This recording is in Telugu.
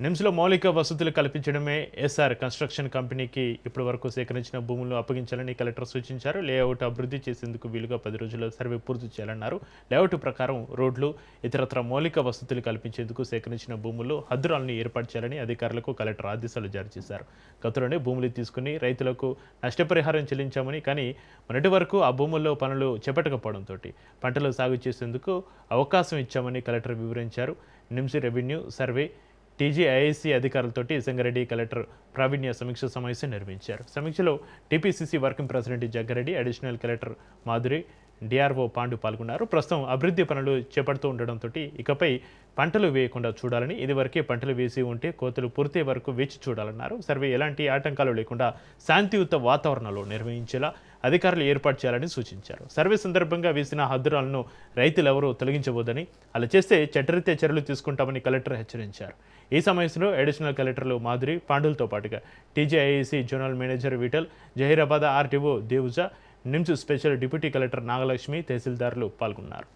నిమ్స్లో మౌలిక వసతులు కల్పించడమే ఎస్ఆర్ కన్స్ట్రక్షన్ కంపెనీకి ఇప్పటి వరకు సేకరించిన భూములను అప్పగించాలని కలెక్టర్ సూచించారు. లేఅవుట్ అభివృద్ధి చేసేందుకు వీలుగా 10 రోజుల్లో సర్వే పూర్తి చేయాలన్నారు. లేఅవుట్ ప్రకారం రోడ్లు, ఇతరత్ర మౌలిక వసతులు కల్పించేందుకు సేకరించిన భూముల్లో హద్దురాలను ఏర్పాటు చేయాలని అధికారులకు కలెక్టర్ ఆదేశాలు జారీ చేశారు. గతంలోనే భూములు తీసుకుని రైతులకు నష్టపరిహారం చెల్లించామని, కానీ మొన్నటి వరకు ఆ భూముల్లో పనులు చేపట్టకపోవడంతో పంటలు సాగు చేసేందుకు అవకాశం ఇచ్చామని కలెక్టర్ వివరించారు. నిమ్స్ రెవెన్యూ సర్వే టీజీఐఐసీ అధికారులతోటి సంగారెడ్డి కలెక్టర్ ప్రావీణ్య సమీక్ష సమావేశం నిర్వహించారు. సమీక్షలో TPCC working president Jaggareddy, additional collector Madhuri, DRO Pandu పాల్గొన్నారు. ప్రస్తుతం అభివృద్ధి పనులు చేపడుతూ ఉండడంతో ఇకపై పంటలు వేయకుండా చూడాలని, ఇదివరకే పంటలు వేసి ఉంటే కోతలు పూర్తయ్యే వరకు వేచి చూడాలన్నారు. సర్వే ఎలాంటి ఆటంకాలు లేకుండా శాంతియుత వాతావరణంలో నిర్వహించేలా అధికారులు ఏర్పాటు చేయాలని సూచించారు. సర్వే సందర్భంగా వేసిన హద్దురాలను రైతులెవరూ తొలగించబోదని, అలా చేస్తే చట్టరీత్యా చర్యలు తీసుకుంటామని కలెక్టర్ హెచ్చరించారు. ఈ సమావేశంలో అడిషనల్ కలెక్టర్లు మాధురి, పాండులతో పాటుగా TGIIC zonal manager Vithal, Zaheerabad RTO Devuja, NIMS special deputy collector Nagalakshmi, తహసీల్దార్లు పాల్గొన్నారు.